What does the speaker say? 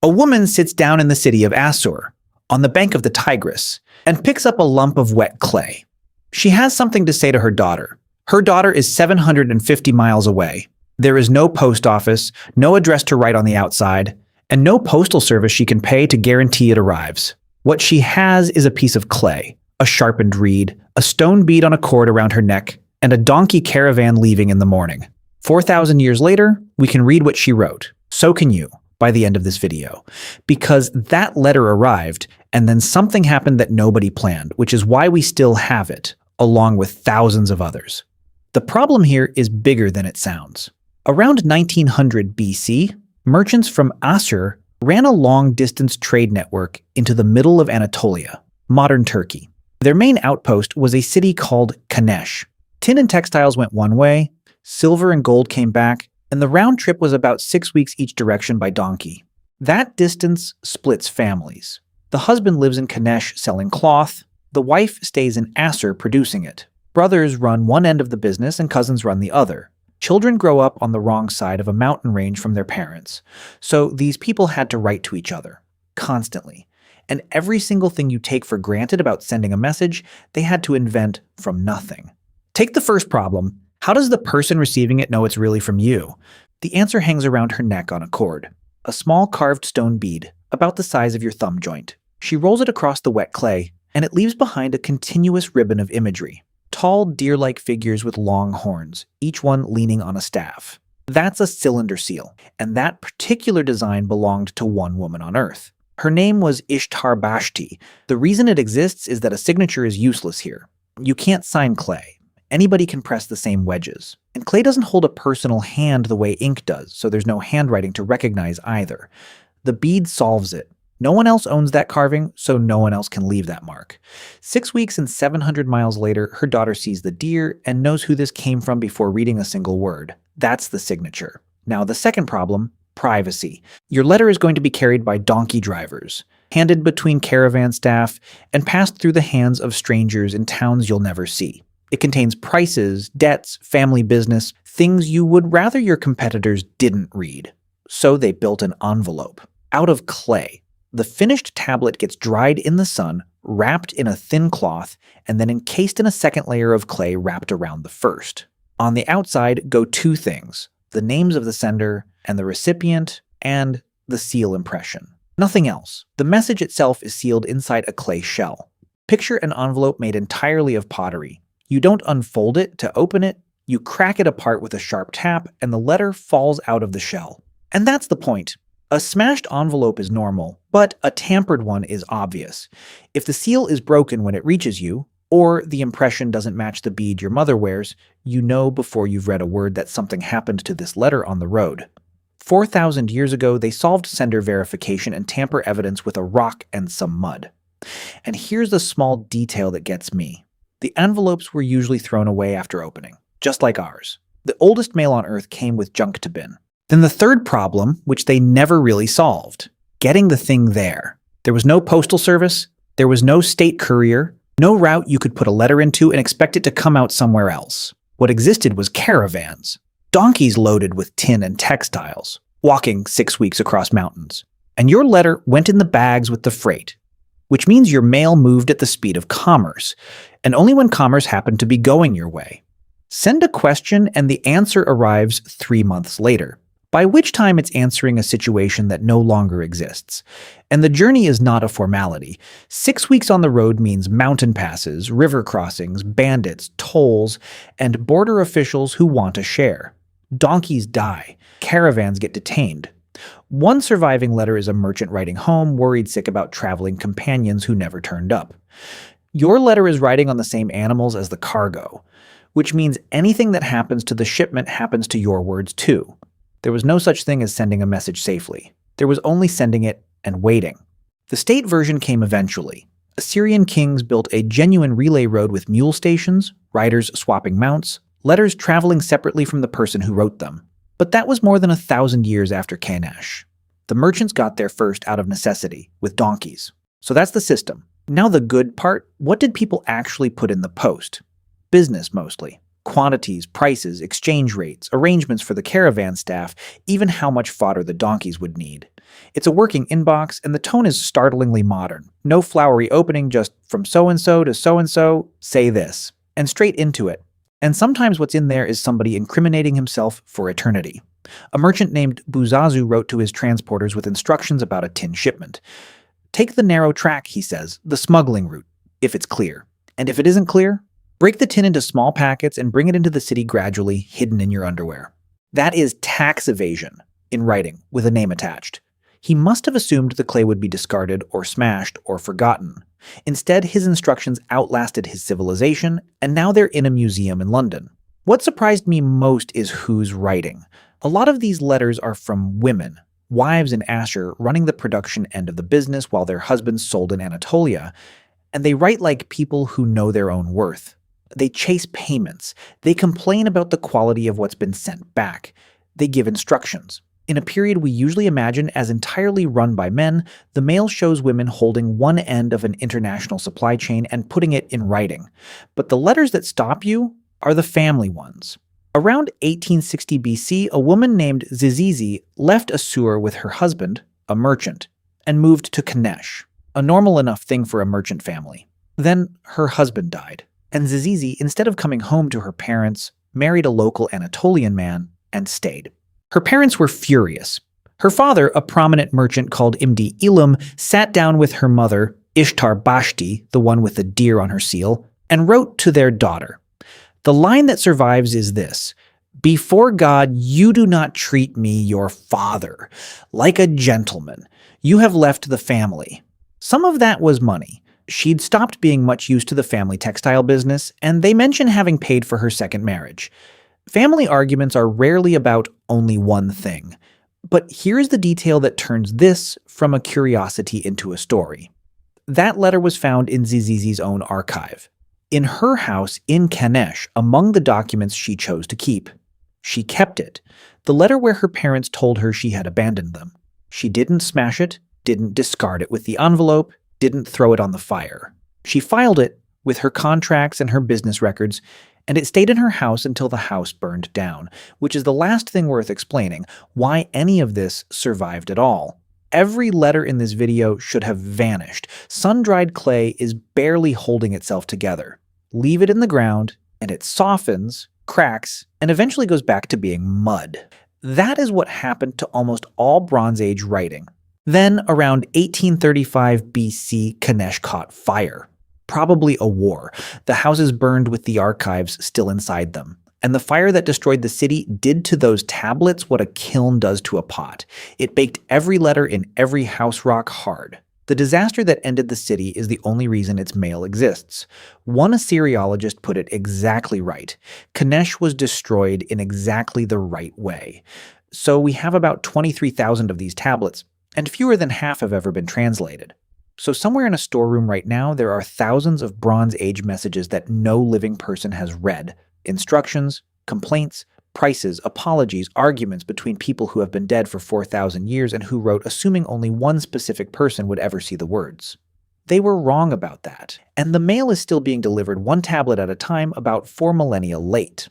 A woman sits down in the city of Assur, on the bank of the Tigris, and picks up a lump of wet clay. She has something to say to her daughter. Her daughter is 750 miles away. There is no post office, no address to write on the outside, and no postal service she can pay to guarantee it arrives. What she has is a piece of clay, a sharpened reed, a stone bead on a cord around her neck, and a donkey caravan leaving in the morning. 4,000 years later, we can read what she wrote. So can you, by the end of this video. Because that letter arrived, and then something happened that nobody planned, which is why we still have it, along with thousands of others. The problem here is bigger than it sounds. Around 1900 BC, merchants from Assur ran a long-distance trade network into the middle of Anatolia, modern Turkey. Their main outpost was a city called Kanesh. Tin and textiles went one way, silver and gold came back, and the round trip was about 6 weeks each direction by donkey. That distance splits families. The husband lives in Kanesh selling cloth, the wife stays in Assur producing it. Brothers run one end of the business and cousins run the other. Children grow up on the wrong side of a mountain range from their parents, so these people had to write to each other, constantly. And every single thing you take for granted about sending a message, they had to invent from nothing. Take the first problem. How does the person receiving it know it's really from you? The answer hangs around her neck on a cord. A small carved stone bead, about the size of your thumb joint. She rolls it across the wet clay, and it leaves behind a continuous ribbon of imagery. Tall, deer-like figures with long horns, each one leaning on a staff. That's a cylinder seal, and that particular design belonged to one woman on Earth. Her name was Ishtar-Bashti. The reason it exists is that a signature is useless here. You can't sign clay. Anybody can press the same wedges. And clay doesn't hold a personal hand the way ink does, so there's no handwriting to recognize either. The bead solves it. No one else owns that carving, so no one else can leave that mark. 6 weeks and 700 miles later, her daughter sees the deer and knows who this came from before reading a single word. That's the signature. Now, the second problem, privacy. Your letter is going to be carried by donkey drivers, handed between caravan staff, and passed through the hands of strangers in towns you'll never see. It contains prices, debts, family business, things you would rather your competitors didn't read. So they built an envelope out of clay. The finished tablet gets dried in the sun, wrapped in a thin cloth, and then encased in a second layer of clay wrapped around the first. On the outside go two things: the names of the sender and the recipient, and the seal impression. Nothing else. The message itself is sealed inside a clay shell. Picture an envelope made entirely of pottery. You don't unfold it to open it, you crack it apart with a sharp tap, and the letter falls out of the shell. And that's the point. A smashed envelope is normal, but a tampered one is obvious. If the seal is broken when it reaches you, or the impression doesn't match the bead your mother wears, you know before you've read a word that something happened to this letter on the road. 4,000 years ago, they solved sender verification and tamper evidence with a rock and some mud. And here's the small detail that gets me. The envelopes were usually thrown away after opening, just like ours. The oldest mail on Earth came with junk to bin. Then the third problem, which they never really solved, getting the thing there. There was no postal service, there was no state courier, no route you could put a letter into and expect it to come out somewhere else. What existed was caravans, donkeys loaded with tin and textiles, walking 6 weeks across mountains. And your letter went in the bags with the freight, which means your mail moved at the speed of commerce, and only when commerce happened to be going your way. Send a question and the answer arrives 3 months later, by which time it's answering a situation that no longer exists. And the journey is not a formality. 6 weeks on the road means mountain passes, river crossings, bandits, tolls, and border officials who want a share. Donkeys die. Caravans get detained. One surviving letter is a merchant writing home, worried sick about traveling companions who never turned up. Your letter is riding on the same animals as the cargo, which means anything that happens to the shipment happens to your words too. There was no such thing as sending a message safely. There was only sending it and waiting. The state version came eventually. Assyrian kings built a genuine relay road with mule stations, riders swapping mounts, letters traveling separately from the person who wrote them. But that was more than 1,000 years after Kanesh. The merchants got there first out of necessity, with donkeys. So that's the system. Now the good part, what did people actually put in the post? Business mostly. Quantities, prices, exchange rates, arrangements for the caravan staff, even how much fodder the donkeys would need. It's a working inbox, and the tone is startlingly modern. No flowery opening, just from so-and-so to so-and-so, say this, and straight into it. And sometimes what's in there is somebody incriminating himself for eternity. A merchant named Buzazu wrote to his transporters with instructions about a tin shipment. Take the narrow track, he says, the smuggling route, if it's clear. And if it isn't clear, break the tin into small packets and bring it into the city gradually, hidden in your underwear. That is tax evasion, in writing, with a name attached. He must have assumed the clay would be discarded or smashed or forgotten. Instead, his instructions outlasted his civilization, and now they're in a museum in London. What surprised me most is who's writing. A lot of these letters are from women, wives in Assur running the production end of the business while their husbands sold in Anatolia, and they write like people who know their own worth. They chase payments. They complain about the quality of what's been sent back. They give instructions. In a period we usually imagine as entirely run by men, the mail shows women holding one end of an international supply chain and putting it in writing. But the letters that stop you are the family ones. Around 1860 BC, a woman named Zizizi left Assur with her husband, a merchant, and moved to Kanesh, a normal enough thing for a merchant family. Then her husband died, and Zizizi, instead of coming home to her parents, married a local Anatolian man and stayed. Her parents were furious. Her father, a prominent merchant called Imdi Ilum, sat down with her mother, Ishtar Bashti, the one with the deer on her seal, and wrote to their daughter. The line that survives is this: "Before God, you do not treat me, your father, like a gentleman. You have left the family." Some of that was money. She'd stopped being much used to the family textile business, and they mention having paid for her second marriage. Family arguments are rarely about only one thing. But here's the detail that turns this from a curiosity into a story. That letter was found in Zizizi's own archive. In her house in Kanesh, among the documents she chose to keep. She kept it, the letter where her parents told her she had abandoned them. She didn't smash it, didn't discard it with the envelope, didn't throw it on the fire. She filed it with her contracts and her business records, and it stayed in her house until the house burned down, which is the last thing worth explaining, why any of this survived at all. Every letter in this video should have vanished. Sun-dried clay is barely holding itself together. Leave it in the ground, and it softens, cracks, and eventually goes back to being mud. That is what happened to almost all Bronze Age writing. Then, around 1835 BC, Kanesh caught fire. Probably a war. The houses burned with the archives still inside them. And the fire that destroyed the city did to those tablets what a kiln does to a pot. It baked every letter in every house rock hard. The disaster that ended the city is the only reason its mail exists. One Assyriologist put it exactly right. Kanesh was destroyed in exactly the right way. So we have about 23,000 of these tablets, and fewer than half have ever been translated. So somewhere in a storeroom right now, there are thousands of Bronze Age messages that no living person has read. Instructions, complaints, prices, apologies, arguments between people who have been dead for 4,000 years and who wrote assuming only one specific person would ever see the words. They were wrong about that, and the mail is still being delivered one tablet at a time about 4 millennia late.